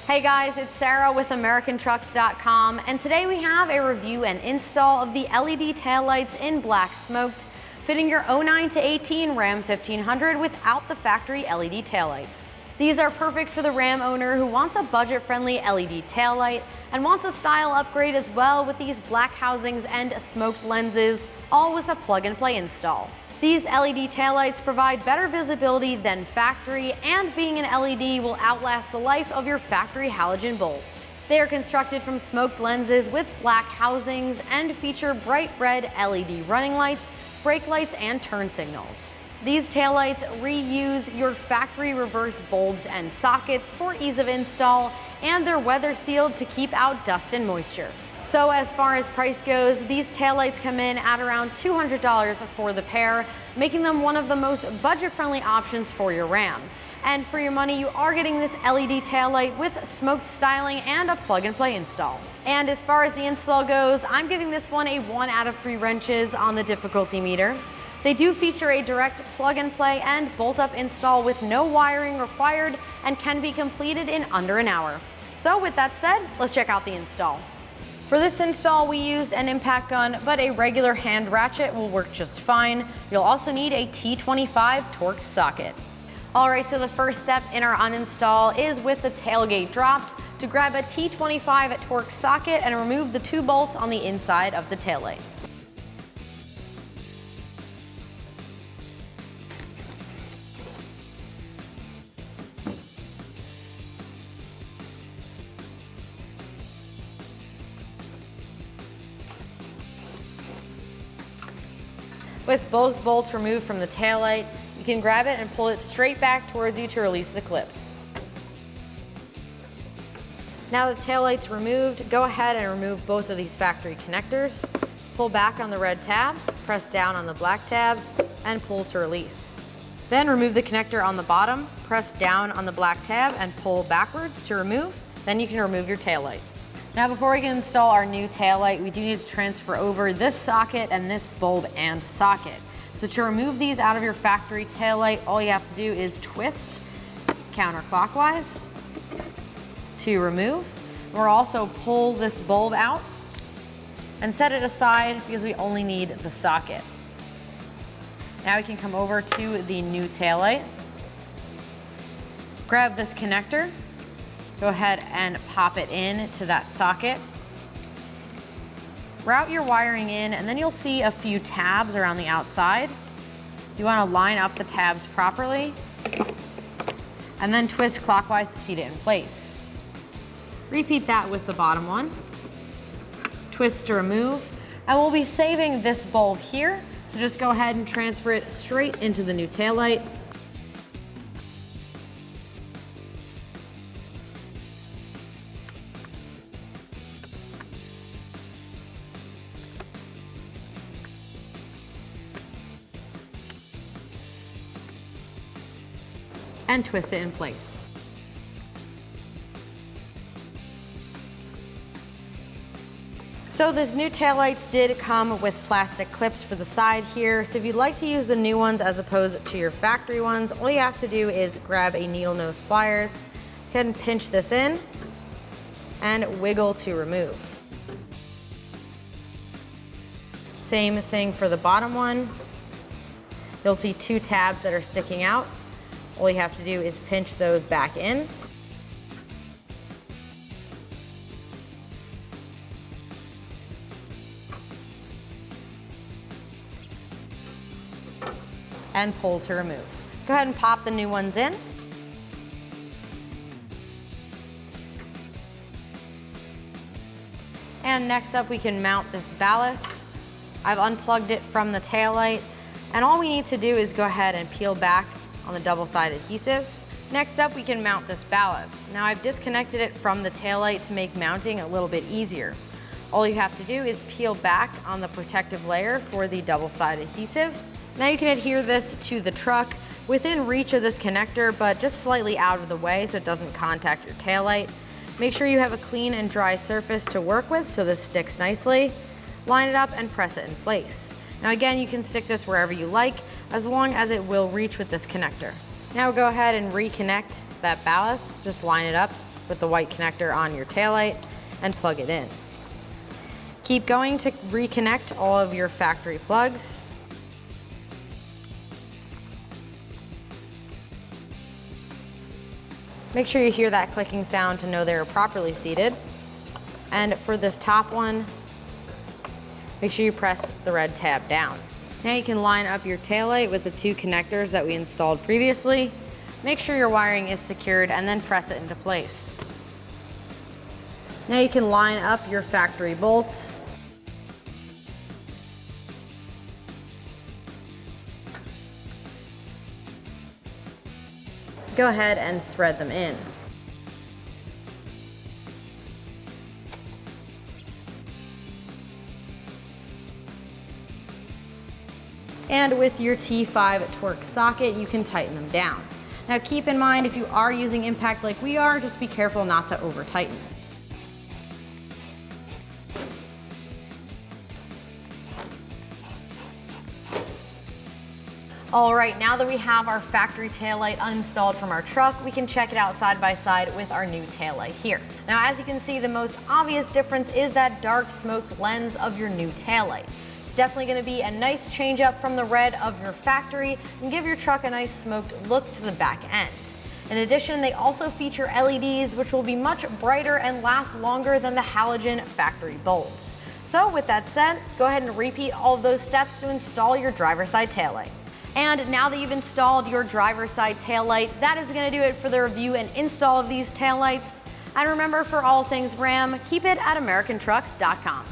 Hey guys, it's Sarah with AmericanTrucks.com, and today we have a review and install of the LED taillights in black smoked, fitting your 09 to 18 Ram 1500 without the factory LED taillights. These are perfect for the Ram owner who wants a budget-friendly LED taillight and wants a style upgrade as well with these black housings and smoked lenses, all with a plug-and-play install. These LED taillights provide better visibility than factory, and being an LED will outlast the life of your factory halogen bulbs. They are constructed from smoked lenses with black housings and feature bright red LED running lights, brake lights, and turn signals. These taillights reuse your factory reverse bulbs and sockets for ease of install, and they're weather sealed to keep out dust and moisture. So as far as price goes, these taillights come in at around $200 for the pair, making them one of the most budget-friendly options for your Ram. And for your money, you are getting this LED taillight with smoked styling and a plug-and-play install. And as far as the install goes, I'm giving this one a 1 out of 3 wrenches on the difficulty meter. They do feature a direct plug-and-play and bolt-up install with no wiring required and can be completed in under an hour. So with that said, let's check out the install. For this install, we used an impact gun, but a regular hand ratchet will work just fine. You'll also need a T25 Torx socket. All right, so the first step in our uninstall is with the tailgate dropped to grab a T25 Torx socket and remove the 2 bolts on the inside of the taillight. With both bolts removed from the taillight, you can grab it and pull it straight back towards you to release the clips. Now the taillight's removed, go ahead and remove both of these factory connectors. Pull back on the red tab, press down on the black tab, and pull to release. Then remove the connector on the bottom, press down on the black tab, and pull backwards to remove. Then you can remove your taillight. Now before we can install our new taillight, we do need to transfer over this socket and this bulb and socket. So to remove these out of your factory taillight, all you have to do is twist counterclockwise to remove. We'll also pull this bulb out and set it aside because we only need the socket. Now we can come over to the new taillight, grab this connector, go ahead and pop it in to that socket. Route your wiring in, and then you'll see a few tabs around the outside. You want to line up the tabs properly, and then twist clockwise to seat it in place. Repeat that with the bottom one. Twist to remove, and we'll be saving this bulb here, so just go ahead and transfer it straight into the new taillight. And twist it in place. So this new taillights did come with plastic clips for the side here. So if you'd like to use the new ones as opposed to your factory ones, all you have to do is grab a needle nose pliers, go ahead and pinch this in, and wiggle to remove. Same thing for the bottom one. You'll see 2 tabs that are sticking out. All you have to do is pinch those back in. And pull to remove. Go ahead and pop the new ones in. And next up, we can mount this ballast. I've unplugged it from the taillight, and all we need to do is go ahead and peel back on the double-side adhesive. Next up, we can mount this ballast. Now I've disconnected it from the taillight to make mounting a little bit easier. All you have to do is peel back on the protective layer for the double-side adhesive. Now you can adhere this to the truck within reach of this connector, but just slightly out of the way so it doesn't contact your taillight. Make sure you have a clean and dry surface to work with so this sticks nicely. Line it up and press it in place. Now again, you can stick this wherever you like, as long as it will reach with this connector. Now go ahead and reconnect that ballast. Just line it up with the white connector on your taillight and plug it in. Keep going to reconnect all of your factory plugs. Make sure you hear that clicking sound to know they're properly seated. And for this top one, make sure you press the red tab down. Now you can line up your taillight with the 2 connectors that we installed previously. Make sure your wiring is secured and then press it into place. Now you can line up your factory bolts. Go ahead and thread them in. And with your T5 Torx socket, you can tighten them down. Now keep in mind, if you are using impact like we are, just be careful not to over tighten. All right, now that we have our factory taillight uninstalled from our truck, we can check it out side by side with our new taillight here. Now, as you can see, the most obvious difference is that dark smoked lens of your new taillight. It's definitely going to be a nice change up from the red of your factory and give your truck a nice smoked look to the back end. In addition, they also feature LEDs, which will be much brighter and last longer than the halogen factory bulbs. So with that said, go ahead and repeat all of those steps to install your driver's side taillight. And now that you've installed your driver's side taillight, that is going to do it for the review and install of these taillights. And remember, for all things Ram, keep it at AmericanTrucks.com.